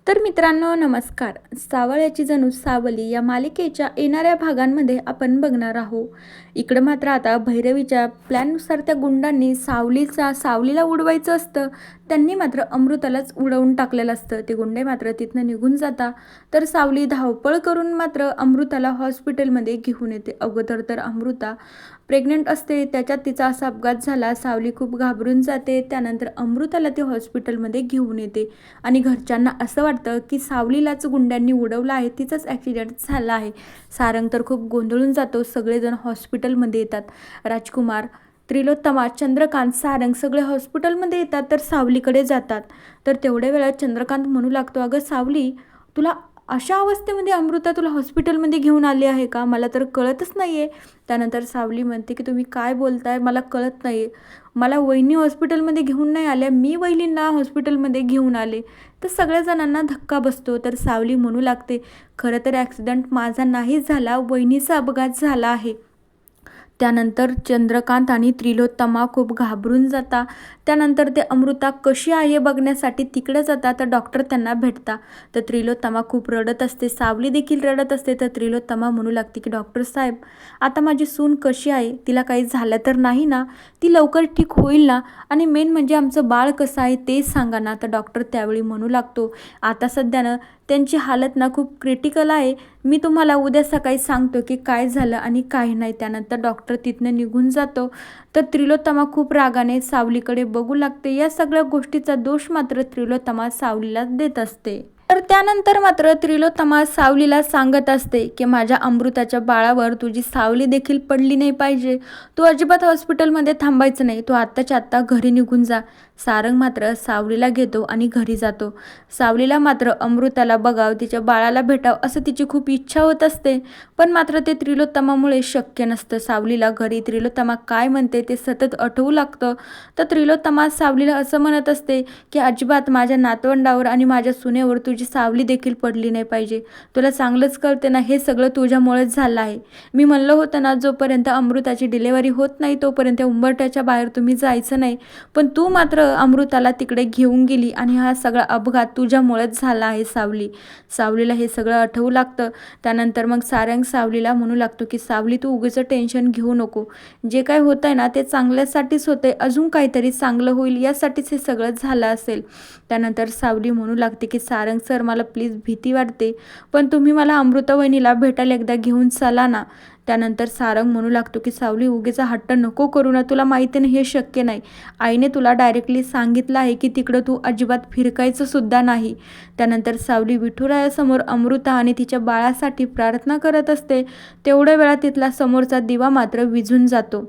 तर मित्रांनो नमस्कार. सावळ्याची जणू सावली या मालिकेच्या येणाऱ्या भागांमध्ये आपण बघणार आहोत. इकडं मात्र आता भैरवीच्या प्लॅननुसार त्या गुंडांनी सावलीला उडवायचं असतं. त्यांनी मात्र अमृतालाच उडवून टाकलेलं असतं. ते गुंडे मात्र तिथनं निघून जाता. तर सावली धावपळ करून मात्र अमृताला हॉस्पिटलमध्ये घेऊन येते. अगोदर तर अमृता प्रेग्नंट असते, त्याच्यात तिचा असा अपघात झाला. सावली खूप घाबरून जाते. त्यानंतर अमृताला ती हॉस्पिटलमध्ये घेऊन येते आणि घरच्यांना असं वाटतं की सावलीलाच गुंड्यांनी उडवलं आहे, तिचाच ॲक्सिडेंट झाला आहे. सारंग तर खूप गोंधळून जातो. सगळेजण हॉस्पिटलमध्ये येतात. राजकुमार, त्रिलोत्तमा, चंद्रकांत, सारंग सगळे हॉस्पिटलमध्ये येतात. तर सावलीकडे जातात. तर तेवढ्या वेळात चंद्रकांत म्हणू लागतो, अगं सावली, तुला अशा अवस्थेमध्ये अमृता तुला हॉस्पिटलमध्ये घेऊन आली आहे का? मला तर कळतच नाही आहे. त्यानंतर सावली म्हणते की तुम्ही काय बोलताय, मला कळत नाही आहे. मला वहिनी हॉस्पिटलमध्ये घेऊन नाही आल्या, मी वहिनींना हॉस्पिटलमध्ये घेऊन आले. तर सगळ्या जणांना धक्का बसतो. तर सावली म्हणू लागते, खरं तर ॲक्सिडेंट माझा नाही झाला, वहिनीचा अपघात झाला आहे. त्यानंतर चंद्रकांत आणि त्रिलोत्तमा खूप घाबरून जाता. त्यानंतर ते अमृता कशी आहे बघण्यासाठी तिकडे जातात. तर डॉक्टर त्यांना भेटता. तर त्रिलोत्तमा खूप रडत असते, सावली देखील रडत असते. तर त्रिलोत्तमा म्हणू लागते की डॉक्टर साहेब, आता माझी सून कशी आहे, तिला काही झालं तर नाही ना, ती लवकर ठीक होईल ना, आणि मेन म्हणजे आमचं बाळ कसं आहे ते सांगा ना. तर डॉक्टर त्यावेळी म्हणू लागतो, आता सध्यानं त्यांची हालत ना खूप क्रिटिकल आहे, मी तुम्हाला उद्या सकाळी सांगतो की काय झालं आणि काय नाही. त्यानंतर डॉक्टर तिथनं निघून जातो. तर त्रिलोत्तमा खूप रागाने सावलीकडे बघू लागते. या सगळ्या गोष्टीचा दोष मात्र त्रिलोत्तमा सावलीला देत असते. तर त्यानंतर मात्र त्रिलोत्तमा सावलीला सांगत असते की माझ्या अमृताच्या बाळावर तुझी सावली देखील पडली नाही पाहिजे, तू अजिबात हॉस्पिटलमध्ये थांबायचं नाही, तू आत्ताच्या आत्ता घरी निघून जा. सारंग मात्र सावलीला घेतो आणि घरी जातो. सावलीला मात्र अमृताला बघावं, तिच्या बाळाला भेटावं असं तिची खूप इच्छा होत असते. पण मात्र ते त्रिलोत्तमामुळे शक्य नसतं. सावलीला घरी त्रिलोत्तमा काय म्हणते ते सतत आठवू लागतं. तर त्रिलोत्तमा सावलीला असं म्हणत असते की अजिबात माझ्या नातवंडावर आणि माझ्या सुनेवर तुझी सावली देखील पडली नाही पाहिजे. तुला चांगलंच कळते ना, हे सगळं तुझ्यामुळेच झालं आहे. मी म्हणलं होतं ना, जोपर्यंत अमृताची डिलेवरी होत नाही तोपर्यंत उंबरठ्याच्या बाहेर तुम्ही जायचं नाही, पण तू मात्र अमृताला तिकडे घेऊन गेली आणि हा सगळा अपघात तुझ्यामुळेच झाला आहे सावली. सावलीला हे सगळं आठवू लागतं. त्यानंतर मग सारंग सावलीला म्हणू लागतो की सावली, तू उगीचं टेन्शन घेऊ नको, जे काय होत आहे ना ते चांगल्यासाठीच होतंय, अजून काहीतरी चांगलं होईल यासाठीच हे सगळं झालं असेल. त्यानंतर सावली म्हणू लागते की सारंग सर, मला प्लीज भीती वाटते, पण तुम्ही मला अमृता वहिनीला भेटायला एकदा घेऊन चला ना. त्यानंतर सारंग म्हणू लागतो की सावली, उगीचा हट्ट नको करू ना, तुला माहिती नाही हे शक्य नाही. आईने तुला डायरेक्टली सांगितलं आहे की तिकडं तू अजिबात फिरकायचं सुद्धा नाही. त्यानंतर सावली विठुरायासमोर अमृता आणि तिच्या बाळासाठी प्रार्थना करत असते. तेवढ्या वेळात तिथला समोरचा दिवा मात्र विझून जातो.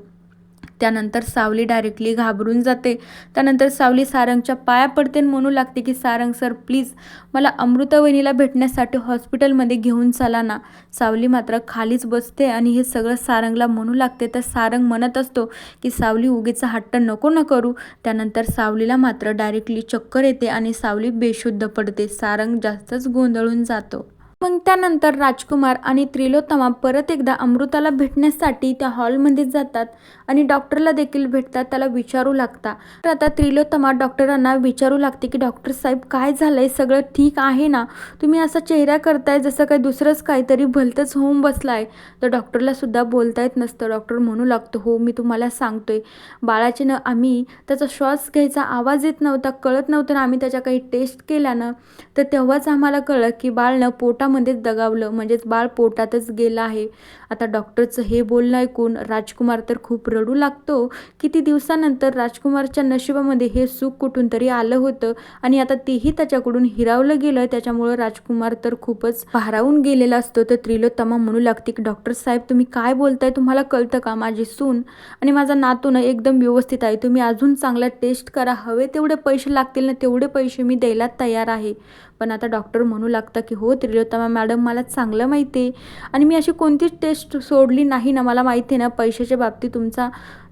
त्यानंतर सावली डायरेक्टली घाबरून जाते. त्यानंतर सावली सारंगच्या पाया पडते म्हणू लागते की सारंग सर, प्लीज मला अमृता वहिनीला भेटण्यासाठी हॉस्पिटलमध्ये घेऊन चला ना. सावली मात्र खालीच बसते आणि हे सगळं सारंगला म्हणू लागते. तर सारंग म्हणत असतो की सावली, उगीचा हट्ट नको न करू. त्यानंतर सावलीला मात्र डायरेक्टली चक्कर येते आणि सावली बेशुद्ध पडते. सारंग जास्तच गोंधळून जातो. मग त्यानंतर राजकुमार आणि त्रिलोत्तमा परत एकदा अमृताला भेटण्यासाठी त्या हॉलमध्ये जातात आणि डॉक्टरला देखील भेटतात, त्याला विचारू लागतात. तर आता त्रिलोत्तमा डॉक्टरांना विचारू लागते की डॉक्टर साहेब, काय झालंय, सगळं ठीक आहे ना? तुम्ही असा चेहरा करताय जसं काही दुसरंच काहीतरी भलतंच होऊन बसलाय. तर डॉक्टरला सुद्धा बोलता येत नसतं. डॉक्टर म्हणू लागतो, हो मी तुम्हाला सांगतोय, बाळाचे ना आम्ही त्याचा श्वास घ्यायचा आवाज येत नव्हता, कळत नव्हतं ना, आम्ही त्याच्या काही टेस्ट केल्या ना, तर तेव्हाच आम्हाला कळलं की बाळ पोटामध्येच दगावलं, म्हणजेच बाळ पोटातच गेलं आहे. आता डॉक्टरचं हे बोलणं ऐकून राजकुमार तर खूप रडू लागतो. किती दिवसानंतर राजकुमारच्या नशिबामध्ये हे सुख कुठून तरी आलं होतं आणि आता तेही त्याच्याकडून हिरावलं गेलं. त्याच्यामुळं राजकुमार तर खूपच भारावून गेलेला असतो. तर त्रिलोत्तमा म्हणू लागते की डॉक्टर साहेब, तुम्ही काय बोलताय, तुम्हाला कळतं का? माझी सून आणि माझा नातू ना एकदम व्यवस्थित आहे. तुम्ही अजून चांगला टेस्ट करा, हवे तेवढे पैसे लागतील ना तेवढे पैसे मी द्यायला तयार आहे. पण आता डॉक्टर म्हणू लागतं की हो त्रिलोत्तमा मॅडम, मला चांगलं माहिती आहे आणि मी अशी कोणतीच टेस्ट सोडली नाही ना, मला माहिती आहे ना पैशाच्या बाबतीत तुमचा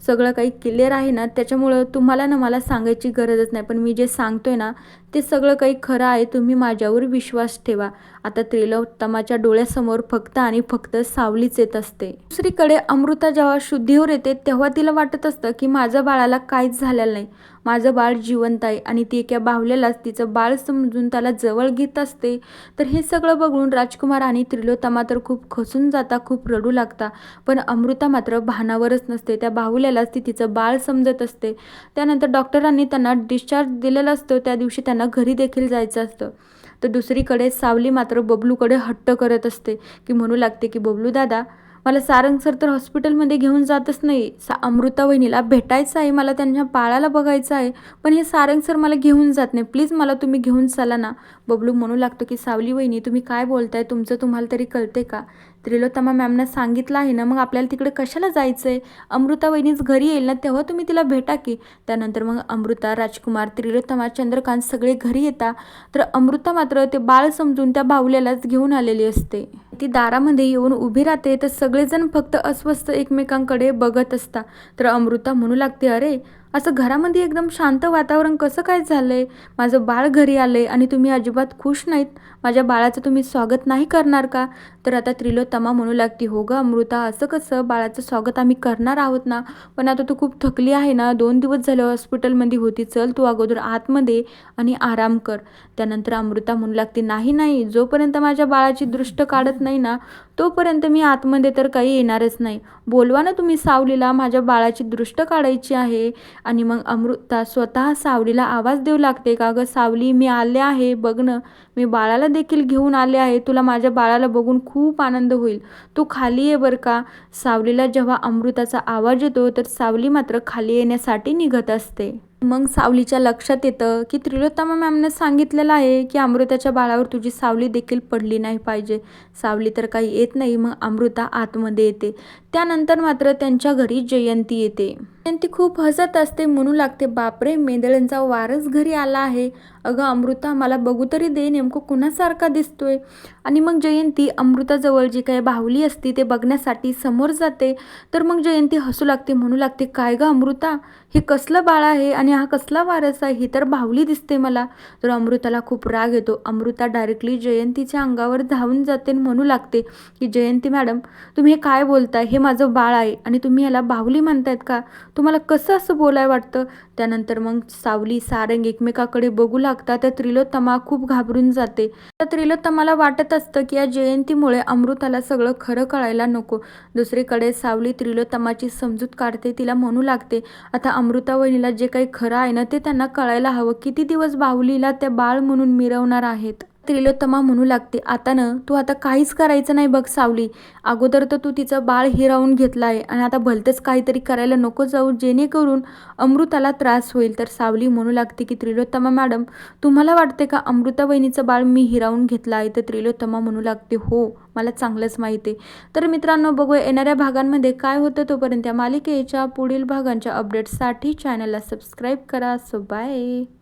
सगळं काही क्लिअर आहे ना, त्याच्यामुळं तुम्हाला ना मला सांगायची गरजच नाही. पण मी जे सांगतोय ना ते सगळं काही खरं आहे. तुम्ही माझ्यावर विश्वास ठेवा. आता त्रिलोत्तमाच्या डोळ्यासमोर फक्त आणि फक्त सावलीच येत असते. दुसरीकडे अमृता जेव्हा शुद्धीवर येते तेव्हा तिला वाटत असतं की माझ्या बाळाला काहीच झालेलं नाही, माझं बाळ जिवंत आहे. आणि ती एका बाहुल्यालाच तिचं बाळ समजून त्याला जवळ घेत असते. तर हे सगळं बघून राजकुमार आणि त्रिलोत्तमा तर खूप खचून जाता, खूप रडू लागता. पण अमृता मात्र भानावरच नसते. त्या बाहुल्यालाच ती तिचं बाळ समजत असते. त्यानंतर डॉक्टरांनी त्यांना डिस्चार्ज दिलेला असतो. त्या दिवशी त्यांना घरी देखील जायचं असतं. तर दुसरीकडे सावली मात्र बबलूकडे हट्ट करत असते की म्हणू लागते की बबलू दादा, मला सारंग सर तर हॉस्पिटलमध्ये घेऊन जातच नाही. अमृता वहिनीला भेटायचं आहे, मला त्यांच्या बाळाला बघायचं आहे, पण हे सारंग सर मला घेऊन जात नाही. प्लीज मला तुम्ही घेऊन चला ना. बबलू म्हणू लागतो की सावली वहिनी तुम्ही काय बोलताय, तुमचं तुम्हाला तरी कळते का? त्रिलोत्तमा मॅमनं सांगितलं आहे ना, मग आपल्याला तिकडे कशाला जायचं आहे? अमृता वहिनीच घरी येईल ना तेव्हा तुम्ही तिला भेटा की. त्यानंतर मग अमृता, राजकुमार, त्रिलोत्तमा, चंद्रकांत सगळे घरी येतात. तर अमृता मात्र ते बाळ समजून त्या बाहुल्यालाच घेऊन आलेली असते. ती दारामध्ये येऊन उभी राहते. तर सगळेजण फक्त अस्वस्थ एकमेकांकडे बघत असतात. तर अमृता म्हणू लागते, अरे असं घरामध्ये एकदम शांत वातावरण कसं काय झालंय? माझं बाळ घरी आलंय आणि तुम्ही अजिबात खुश नाहीत. माझ्या बाळाचं तुम्ही स्वागत नाही करणार का? तर आता त्रिलोत्तमा म्हणू लागते, हो गं अमृता, असं कसं? बाळाचं स्वागत आम्ही करणार आहोत ना, पण आता तू खूप थकली आहे ना, 2 दिवस झाले हॉस्पिटलमध्ये होती, चल तू अगोदर आतमध्ये आणि आराम कर. त्यानंतर अमृता म्हणू लागते, नाही नाही, जोपर्यंत माझ्या बाळाची दृष्ट काढत नाही ना तोपर्यंत मी आतमध्ये तर काही येणारच नाही. बोलवा ना तुम्ही सावलीला, माझ्या बाळाची दृष्ट काढायची आहे. आणि मग अमृता स्वतः सावलीला आवाज देऊ लागते, का गं सावली, मी आले आहे, बघ ना, मी बाळाला देखील घेऊन आले आहे. तुला माझ्या बाळाला बघून खूप आनंद होईल, तू खाली ये बरं का. सावलीला जेव्हा अमृताचा आवाज येतो तर सावली मात्र खाली येण्यासाठी निघत असते. मग सावलीच्या लक्षात येतं की त्रिलोत्तमा मॅमनं सांगितलेलं आहे की अमृताच्या बाळावर तुझी सावली देखील पडली नाही पाहिजे. सावली तर काही येत नाही. मग अमृता आतमध्ये येते. त्यानंतर मात्र त्यांच्या घरी जयंती येते. जयंती खूप हसत असते, म्हणू लागते, बापरे, मेंदळ्यांचा वारस घरी आला आहे. अगं अमृता, मला बघू तरी दे, नेमकं कुणासारखा दिसतोय. आणि मग जयंती अमृताजवळ जी काही बाहुली असते ते बघण्यासाठी समोर जाते. तर मग जयंती हसू लागते, म्हणू लागते, काय गं अमृता, हे कसलं बाळ आहे आणि हा कसला वारस आहे? ही तर बाहुली दिसते मला. तर अमृताला खूप राग येतो. अमृता डायरेक्टली जयंतीच्या अंगावर धावून जाते आणि म्हणू लागते की जयंती मॅडम, तुम्ही हे काय बोलताय? हे माझं बाळ आहे आणि तुम्ही याला बाहुली म्हणतायत का? तुम्हाला कसं असं बोलाय वाटतं? त्यानंतर मग सावली, सारंग एकमेकाकडे बघू लागतात. तर त्रिलोत्तमा खूप घाबरून जाते. तर त्रिलोत्तमाला वाटत असतं की या जयंतीमुळे अमृताला सगळं खरं कळायला नको. दुसरीकडे सावली त्रिलोत्तमाची समजूत काढते. तिला म्हणू लागते, आता अमृता वहिनीला जे काही खरं आहे ना ते त्यांना कळायला हवं. किती दिवस बाहुलीला त्या बाळ म्हणून मिरवणार आहेत? त्रिलोत्तमा म्हणू लागते, आता ना तू आता काहीच करायचं नाही बघ सावली. अगोदर तर तू तिचं बाळ हिरावून घेतलं आहे आणि आता भलतंच काहीतरी करायला नको जाऊ, जेणेकरून अमृताला त्रास होईल. तर सावली म्हणू लागते की त्रिलोत्तमा मॅडम, तुम्हाला वाटते का अमृता वहिनीचं बाळ मी हिरावून घेतलं आहे? तर त्रिलोत्तमा म्हणू लागते, हो, मला चांगलंच माहिती आहे. तर मित्रांनो, बघूया येणाऱ्या भागांमध्ये काय होतं. तोपर्यंत या मालिकेच्या पुढील भागांच्या अपडेट्ससाठी चॅनलला सबस्क्राईब करा. So bye.